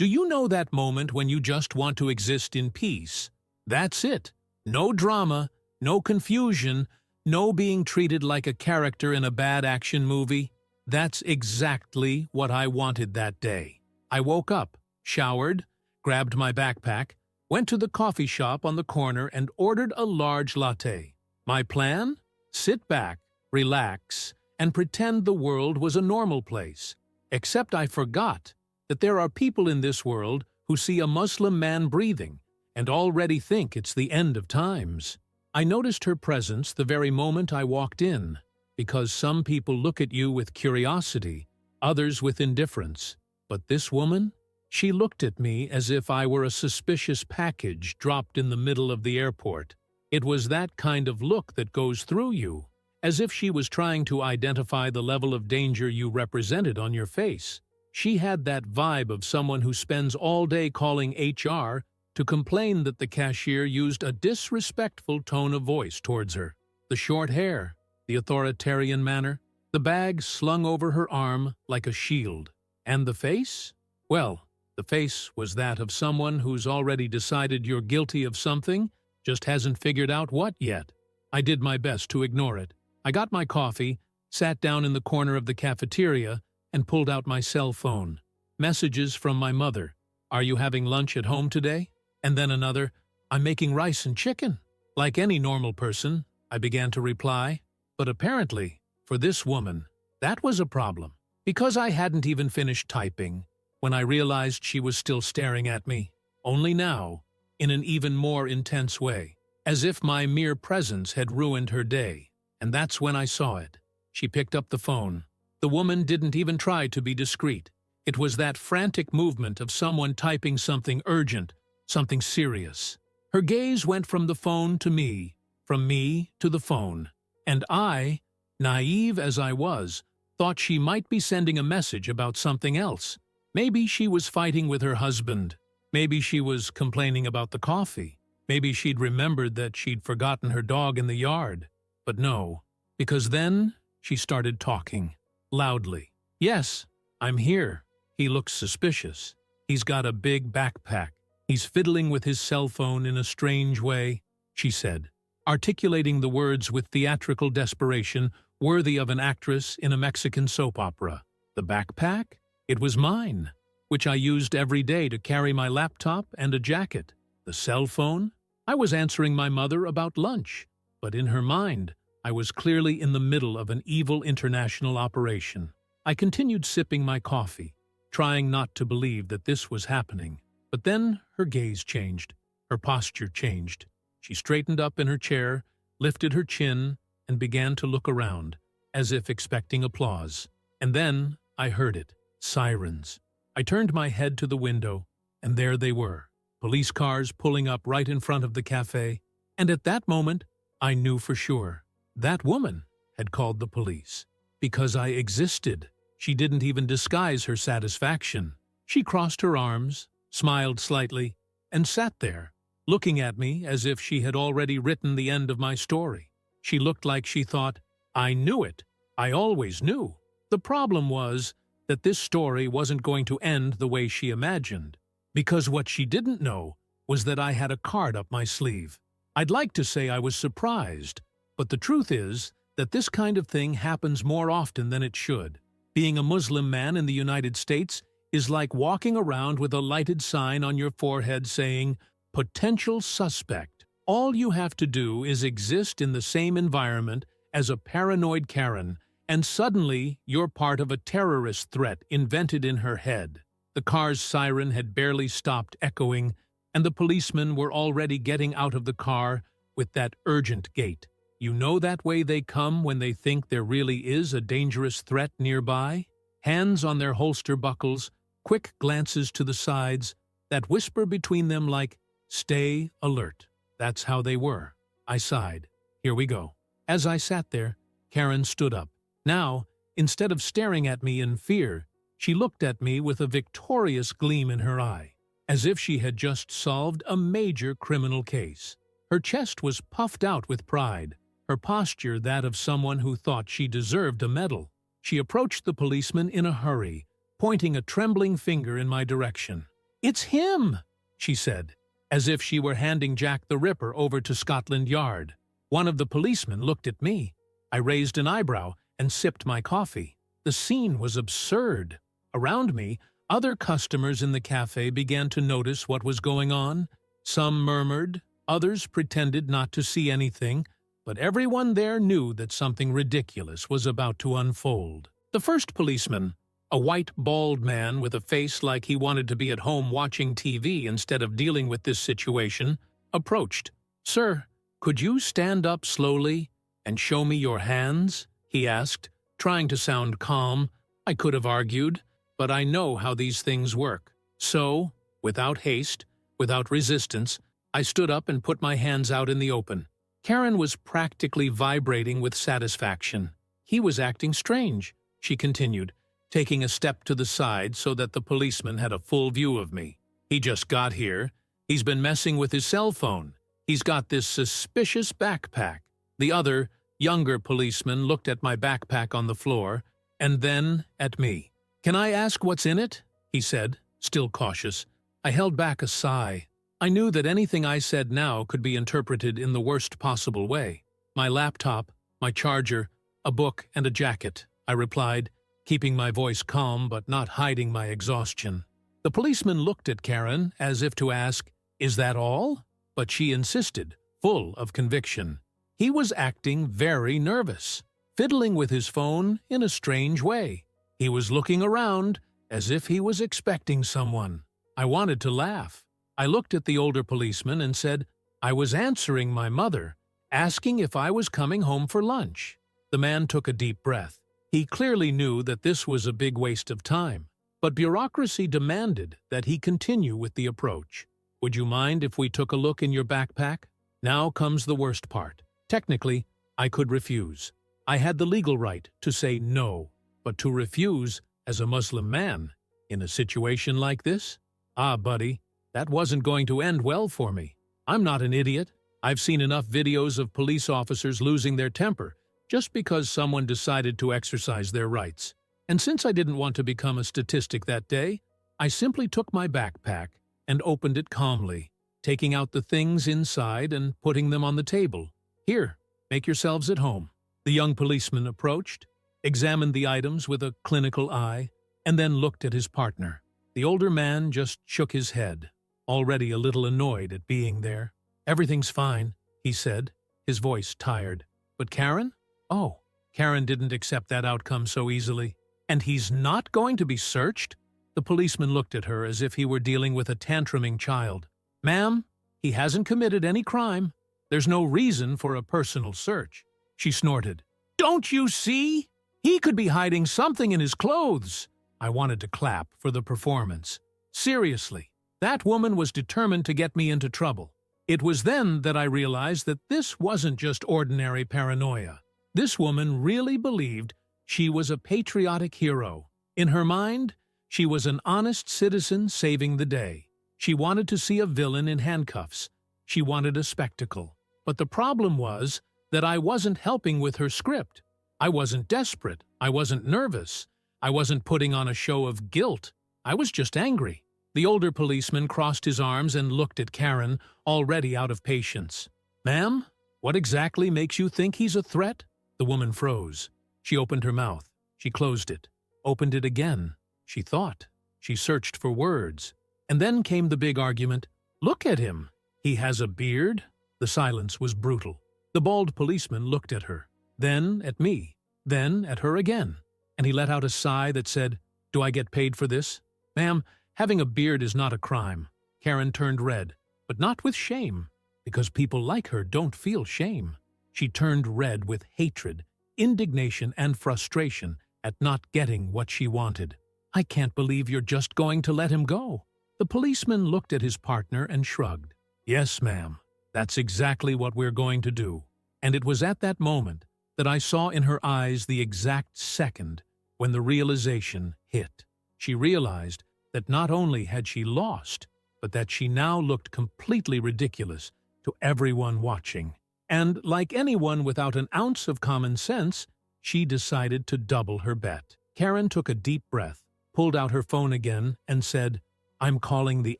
Do you know that moment when you just want to exist in peace? That's it. No drama, no confusion, no being treated like a character in a bad action movie. That's exactly what I wanted that day. I woke up, showered, grabbed my backpack, went to the coffee shop on the corner and ordered a large latte. My plan? Sit back, relax, and pretend the world was a normal place. Except I forgot that there are people in this world who see a Muslim man breathing and already think it's the end of times. I noticed her presence the very moment I walked in, because some people look at you with curiosity, others with indifference. But this woman? She looked at me as if I were a suspicious package dropped in the middle of the airport. It was that kind of look that goes through you, as if she was trying to identify the level of danger you represented on your face. She had that vibe of someone who spends all day calling HR to complain that the cashier used a disrespectful tone of voice towards her. The short hair, the authoritarian manner, the bag slung over her arm like a shield. And the face? Well, the face was that of someone who's already decided you're guilty of something, just hasn't figured out what yet. I did my best to ignore it. I got my coffee, sat down in the corner of the cafeteria, and pulled out my cell phone. Messages from my mother. Are you having lunch at home today? And then another, I'm making rice and chicken. Like any normal person, I began to reply. But apparently, for this woman, that was a problem. Because I hadn't even finished typing when I realized she was still staring at me. Only now, in an even more intense way. As if my mere presence had ruined her day. And that's when I saw it. She picked up the phone. The woman didn't even try to be discreet. It was that frantic movement of someone typing something urgent, something serious. Her gaze went from the phone to me, from me to the phone. And I, naive as I was, thought she might be sending a message about something else. Maybe she was fighting with her husband. Maybe she was complaining about the coffee. Maybe she'd remembered that she'd forgotten her dog in the yard. But no, because then she started talking. Loudly. Yes, I'm here. He looks suspicious. He's got a big backpack. He's fiddling with his cell phone in a strange way, she said, articulating the words with theatrical desperation worthy of an actress in a Mexican soap opera. The backpack? It was mine, which I used every day to carry my laptop and a jacket. The cell phone? I was answering my mother about lunch, but in her mind, I was clearly in the middle of an evil international operation. I continued sipping my coffee, trying not to believe that this was happening. But then her gaze changed. Her posture changed. She straightened up in her chair, lifted her chin, and began to look around, as if expecting applause. And then I heard it. Sirens. I turned my head to the window, and there they were. Police cars pulling up right in front of the cafe. And at that moment, I knew for sure. That woman had called the police. Because I existed. She didn't even disguise her satisfaction. She crossed her arms, smiled slightly, and sat there, looking at me as if she had already written the end of my story. She looked like she thought, I knew it. I always knew. The problem was that this story wasn't going to end the way she imagined. Because what she didn't know was that I had a card up my sleeve. I'd like to say I was surprised, but the truth is that this kind of thing happens more often than it should. Being a Muslim man in the United States is like walking around with a lighted sign on your forehead saying, potential suspect. All you have to do is exist in the same environment as a paranoid Karen, and suddenly you're part of a terrorist threat invented in her head. The car's siren had barely stopped echoing, and the policemen were already getting out of the car with that urgent gait. You know that way they come when they think there really is a dangerous threat nearby? Hands on their holster buckles, quick glances to the sides, that whisper between them like, stay alert. That's how they were. I sighed. Here we go. As I sat there, Karen stood up. Now, instead of staring at me in fear, she looked at me with a victorious gleam in her eye, as if she had just solved a major criminal case. Her chest was puffed out with pride, her posture that of someone who thought she deserved a medal. She approached the policeman in a hurry, pointing a trembling finger in my direction. "It's him," she said, as if she were handing Jack the Ripper over to Scotland Yard. One of the policemen looked at me. I raised an eyebrow and sipped my coffee. The scene was absurd. Around me, other customers in the cafe began to notice what was going on. Some murmured, others pretended not to see anything, but everyone there knew that something ridiculous was about to unfold. The first policeman, a white, bald man with a face like he wanted to be at home watching TV instead of dealing with this situation, approached. "Sir, could you stand up slowly and show me your hands?" he asked, trying to sound calm. I could have argued, but I know how these things work. So, without haste, without resistance, I stood up and put my hands out in the open. Karen was practically vibrating with satisfaction. "He was acting strange," she continued, taking a step to the side so that the policeman had a full view of me. "He just got here. He's been messing with his cell phone. He's got this suspicious backpack." The other, younger policeman looked at my backpack on the floor, and then at me. "Can I ask what's in it?" he said, still cautious. I held back a sigh. I knew that anything I said now could be interpreted in the worst possible way. "My laptop, my charger, a book and a jacket," I replied, keeping my voice calm but not hiding my exhaustion. The policeman looked at Karen as if to ask, "Is that all?" But she insisted, full of conviction. He was acting very nervous, fiddling with his phone in a strange way. He was looking around as if he was expecting someone. I wanted to laugh. I looked at the older policeman and said, "I was answering my mother, asking if I was coming home for lunch." The man took a deep breath. He clearly knew that this was a big waste of time, but bureaucracy demanded that he continue with the approach. "Would you mind if we took a look in your backpack?" Now comes the worst part. Technically, I could refuse. I had the legal right to say no, but to refuse as a Muslim man in a situation like this? Ah, buddy, that wasn't going to end well for me. I'm not an idiot. I've seen enough videos of police officers losing their temper just because someone decided to exercise their rights. And since I didn't want to become a statistic that day, I simply took my backpack and opened it calmly, taking out the things inside and putting them on the table. "Here, make yourselves at home." The young policeman approached, examined the items with a clinical eye, and then looked at his partner. The older man just shook his head, already a little annoyed at being there. "Everything's fine," he said, his voice tired. "But Karen?" Oh, Karen didn't accept that outcome so easily. "And he's not going to be searched?" The policeman looked at her as if he were dealing with a tantruming child. "Ma'am, he hasn't committed any crime. There's no reason for a personal search." She snorted. "Don't you see? He could be hiding something in his clothes." I wanted to clap for the performance. Seriously, that woman was determined to get me into trouble. It was then that I realized that this wasn't just ordinary paranoia. This woman really believed she was a patriotic hero. In her mind, she was an honest citizen saving the day. She wanted to see a villain in handcuffs. She wanted a spectacle. But the problem was that I wasn't helping with her script. I wasn't desperate. I wasn't nervous. I wasn't putting on a show of guilt. I was just angry. The older policeman crossed his arms and looked at Karen, already out of patience. "Ma'am, what exactly makes you think he's a threat?" The woman froze. She opened her mouth. She closed it. Opened it again. She thought. She searched for words. And then came the big argument. "Look at him. He has a beard." The silence was brutal. The bald policeman looked at her, then at me, then at her again, and he let out a sigh that said, "Do I get paid for this?" "Ma'am, having a beard is not a crime." Karen turned red, but not with shame, because people like her don't feel shame. She turned red with hatred, indignation, and frustration at not getting what she wanted. "I can't believe you're just going to let him go." The policeman looked at his partner and shrugged. "Yes, ma'am, that's exactly what we're going to do." And it was at that moment that I saw in her eyes the exact second when the realization hit. She realized that not only had she lost, but that she now looked completely ridiculous to everyone watching. And like anyone without an ounce of common sense, she decided to double her bet. Karen took a deep breath, pulled out her phone again, and said, I'm calling the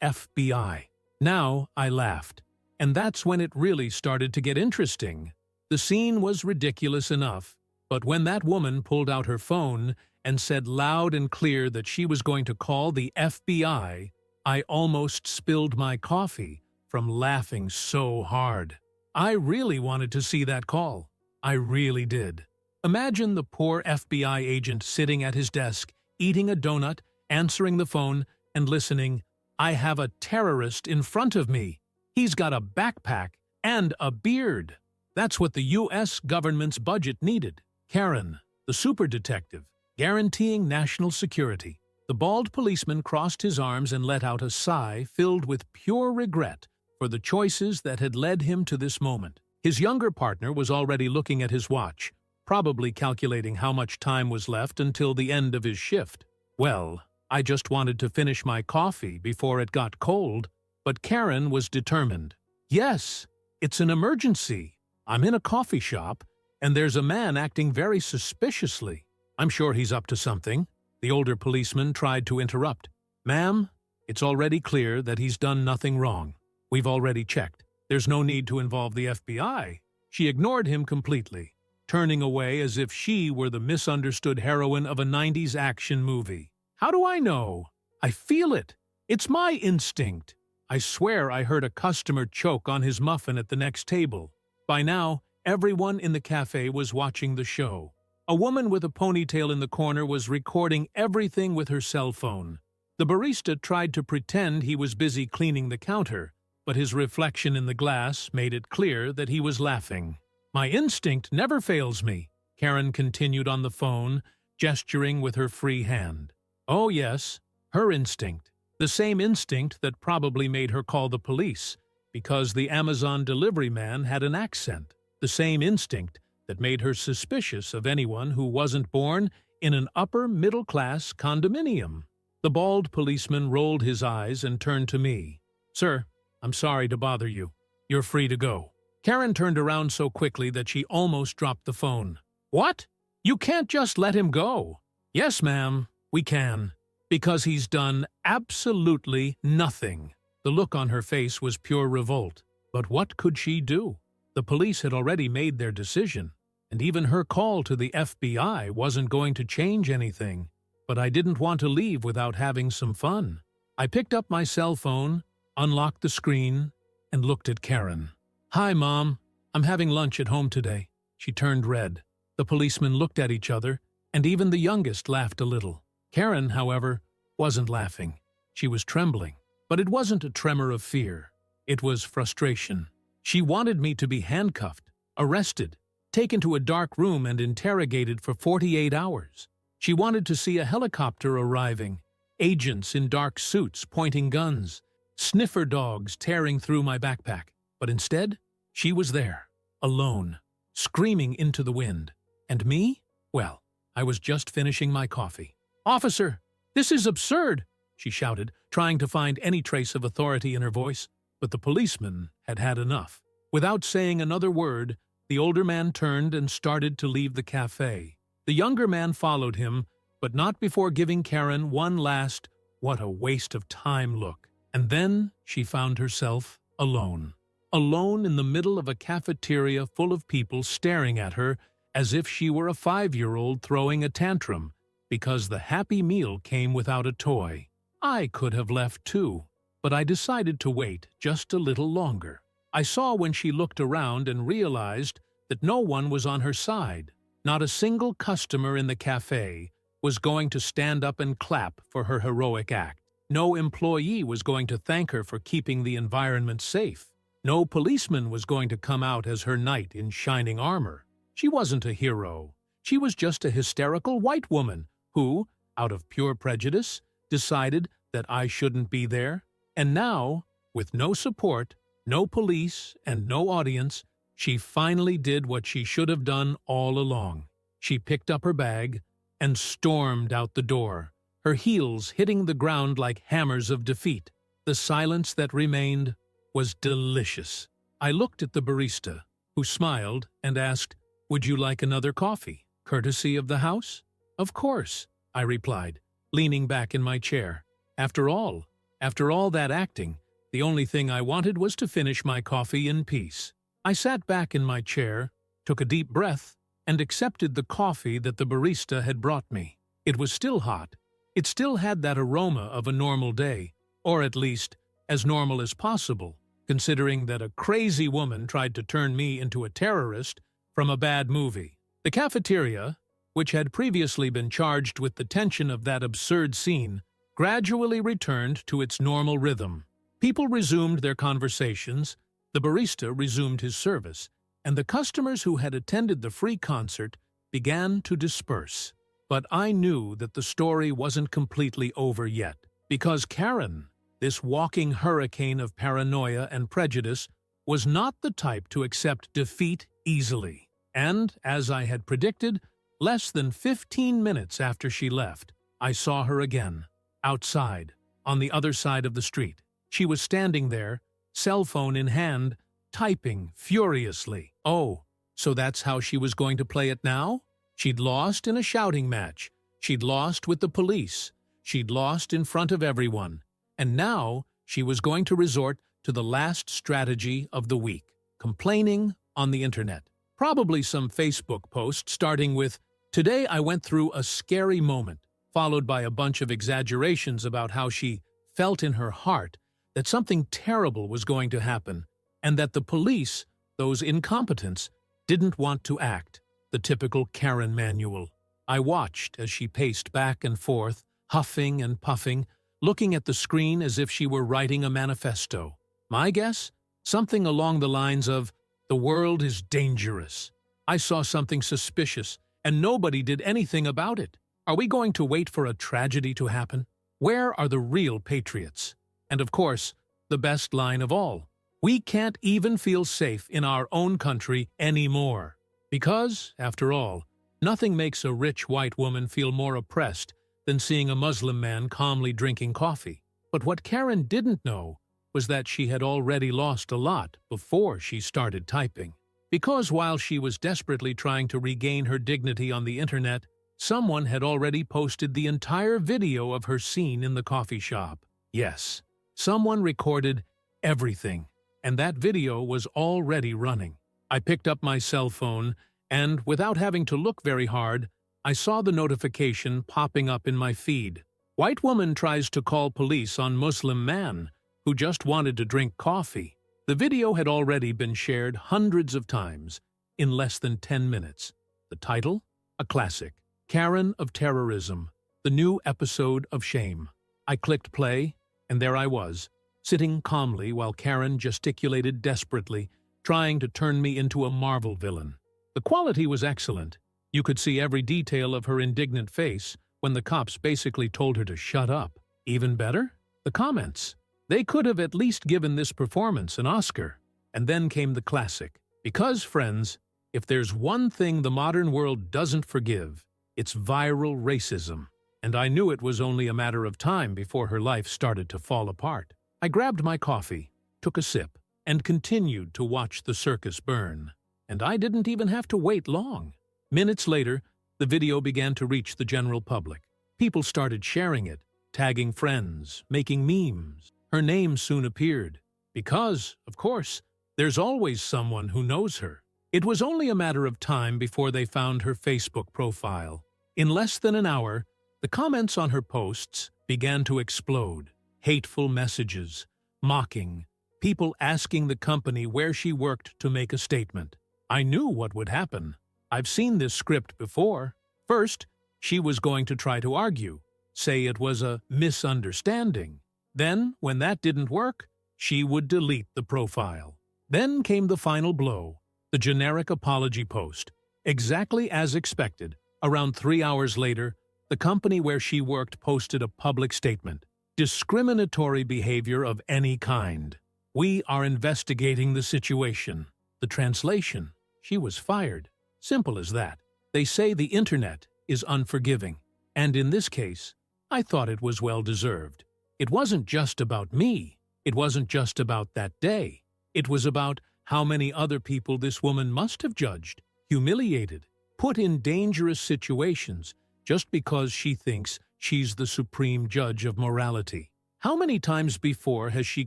FBI. Now I laughed. And that's when it really started to get interesting. The scene was ridiculous enough, but when that woman pulled out her phone and said loud and clear that she was going to call the FBI, I almost spilled my coffee from laughing so hard. I really wanted to see that call. I really did. Imagine the poor FBI agent sitting at his desk, eating a donut, answering the phone, and listening. I have a terrorist in front of me. He's got a backpack and a beard. That's what the U.S. government's budget needed. Karen, the super detective, guaranteeing national security. The bald policeman crossed his arms and let out a sigh filled with pure regret for the choices that had led him to this moment. His younger partner was already looking at his watch, probably calculating how much time was left until the end of his shift. Well, I just wanted to finish my coffee before it got cold, but Karen was determined. Yes, it's an emergency. I'm in a coffee shop, and there's a man acting very suspiciously. I'm sure he's up to something. The older policeman tried to interrupt. Ma'am, it's already clear that he's done nothing wrong. We've already checked. There's no need to involve the FBI. She ignored him completely, turning away as if she were the misunderstood heroine of a 90s action movie. How do I know? I feel it. It's my instinct. I swear I heard a customer choke on his muffin at the next table. By now, everyone in the cafe was watching the show. A woman with a ponytail in the corner was recording everything with her cell phone. The barista tried to pretend he was busy cleaning the counter, but his reflection in the glass made it clear that he was laughing. My instinct never fails me, Karen continued on the phone, gesturing with her free hand. Oh yes, her instinct. The same instinct that probably made her call the police, because the Amazon delivery man had an accent. The same instinct that made her suspicious of anyone who wasn't born in an upper-middle-class condominium. The bald policeman rolled his eyes and turned to me. Sir, I'm sorry to bother you. You're free to go. Karen turned around so quickly that she almost dropped the phone. What? You can't just let him go. Yes, ma'am, we can. Because he's done absolutely nothing. The look on her face was pure revolt. But what could she do? The police had already made their decision, and even her call to the FBI wasn't going to change anything. But I didn't want to leave without having some fun. I picked up my cell phone, unlocked the screen, and looked at Karen. Hi, Mom. I'm having lunch at home today. She turned red. The policemen looked at each other, and even the youngest laughed a little. Karen, however, wasn't laughing. She was trembling. But it wasn't a tremor of fear. It was frustration. She wanted me to be handcuffed, arrested, taken to a dark room and interrogated for 48 hours. She wanted to see a helicopter arriving, agents in dark suits pointing guns, sniffer dogs tearing through my backpack. But instead, she was there, alone, screaming into the wind. And me? Well, I was just finishing my coffee. Officer, this is absurd, she shouted, trying to find any trace of authority in her voice. But the policeman had had enough. Without saying another word, the older man turned and started to leave the cafe. The younger man followed him, but not before giving Karen one last, "What a waste of time" look. And then she found herself alone. Alone in the middle of a cafeteria full of people staring at her as if she were a 5-year-old throwing a tantrum because the Happy Meal came without a toy. I could have left too, but I decided to wait just a little longer. I saw when she looked around and realized that no one was on her side. Not a single customer in the cafe was going to stand up and clap for her heroic act. No employee was going to thank her for keeping the environment safe. No policeman was going to come out as her knight in shining armor. She wasn't a hero. She was just a hysterical white woman who, out of pure prejudice, decided that I shouldn't be there. And now, with no support, no police, and no audience, she finally did what she should have done all along. She picked up her bag and stormed out the door, her heels hitting the ground like hammers of defeat. The silence that remained was delicious. I looked at the barista, who smiled and asked, "Would you like another coffee, courtesy of the house?" "Of course," I replied, leaning back in my chair. After all, After all that acting, the only thing I wanted was to finish my coffee in peace. I sat back in my chair, took a deep breath, and accepted the coffee that the barista had brought me. It was still hot. It still had that aroma of a normal day, or at least as normal as possible, considering that a crazy woman tried to turn me into a terrorist from a bad movie. The cafeteria, which had previously been charged with the tension of that absurd scene, gradually returned to its normal rhythm. People resumed their conversations, the barista resumed his service, and the customers who had attended the free concert began to disperse. But I knew that the story wasn't completely over yet, because Karen, this walking hurricane of paranoia and prejudice, was not the type to accept defeat easily. And, as I had predicted, less than 15 minutes after she left, I saw her again, outside, on the other side of the street. She was standing there, cell phone in hand, typing furiously. Oh, so that's how she was going to play it now? She'd lost in a shouting match. She'd lost with the police. She'd lost in front of everyone. And now she was going to resort to the last strategy of the week, complaining on the internet. Probably some Facebook post starting with, "Today I went through a scary moment," followed by a bunch of exaggerations about how she felt in her heart that something terrible was going to happen, and that the police, those incompetents, didn't want to act. The typical Karen manual. I watched as she paced back and forth, huffing and puffing, looking at the screen as if she were writing a manifesto. My guess? Something along the lines of, "The world is dangerous. I saw something suspicious, and nobody did anything about it. Are we going to wait for a tragedy to happen? Where are the real patriots?" And of course, the best line of all, "We can't even feel safe in our own country anymore." Because, after all, nothing makes a rich white woman feel more oppressed than seeing a Muslim man calmly drinking coffee. But what Karen didn't know was that she had already lost a lot before she started typing. Because while she was desperately trying to regain her dignity on the internet, someone had already posted the entire video of her scene in the coffee shop. Yes, someone recorded everything, and that video was already running. I picked up my cell phone, and without having to look very hard, I saw the notification popping up in my feed. White woman tries to call police on Muslim man who just wanted to drink coffee. The video had already been shared hundreds of times in less than 10 minutes. The title? A classic. Karen of Terrorism, the new episode of Shame. I clicked play, and there I was, sitting calmly while Karen gesticulated desperately, trying to turn me into a Marvel villain. The quality was excellent. You could see every detail of her indignant face when the cops basically told her to shut up. Even better? The comments. They could have at least given this performance an Oscar. And then came the classic. Because, friends, if there's one thing the modern world doesn't forgive, it's viral racism. And I knew it was only a matter of time before her life started to fall apart. I grabbed my coffee, took a sip, and continued to watch the circus burn. And I didn't even have to wait long. Minutes later, the video began to reach the general public. People started sharing it, tagging friends, making memes. Her name soon appeared. Because, of course, there's always someone who knows her. It was only a matter of time before they found her Facebook profile. In less than an hour, the comments on her posts began to explode. Hateful messages, mocking, people asking the company where she worked to make a statement. I knew what would happen. I've seen this script before. First, she was going to try to argue, say it was a misunderstanding. Then, when that didn't work, she would delete the profile. Then came the final blow, the generic apology post. Exactly as expected, around 3 hours later, the company where she worked posted a public statement. Discriminatory behavior of any kind. We are investigating the situation. The translation: she was fired. Simple as that. They say the internet is unforgiving. And in this case, I thought it was well-deserved. It wasn't just about me. It wasn't just about that day. It was about how many other people this woman must have judged, humiliated, put in dangerous situations just because she thinks she's the supreme judge of morality. How many times before has she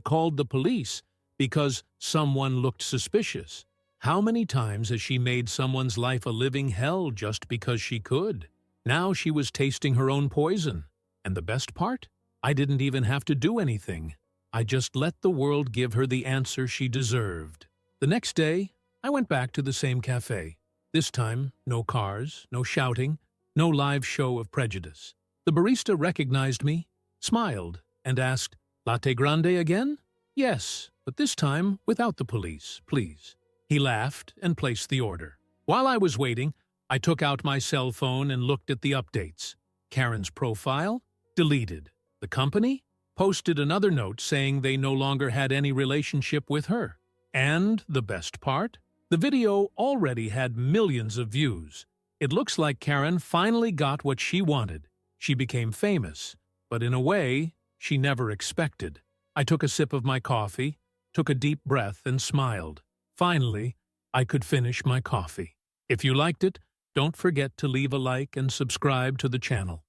called the police because someone looked suspicious? How many times has she made someone's life a living hell just because she could? Now she was tasting her own poison. And the best part? I didn't even have to do anything. I just let the world give her the answer she deserved. The next day, I went back to the same cafe. This time, no cars, no shouting, no live show of prejudice. The barista recognized me, smiled, and asked, "Latte grande again?" "Yes, but this time without the police, please." He laughed and placed the order. While I was waiting, I took out my cell phone and looked at the updates. Karen's profile? Deleted. The company? Posted another note saying they no longer had any relationship with her. And the best part? The video already had millions of views. It looks like Karen finally got what she wanted. She became famous, but in a way she never expected. I took a sip of my coffee, took a deep breath, and smiled. Finally, I could finish my coffee. If you liked it, don't forget to leave a like and subscribe to the channel.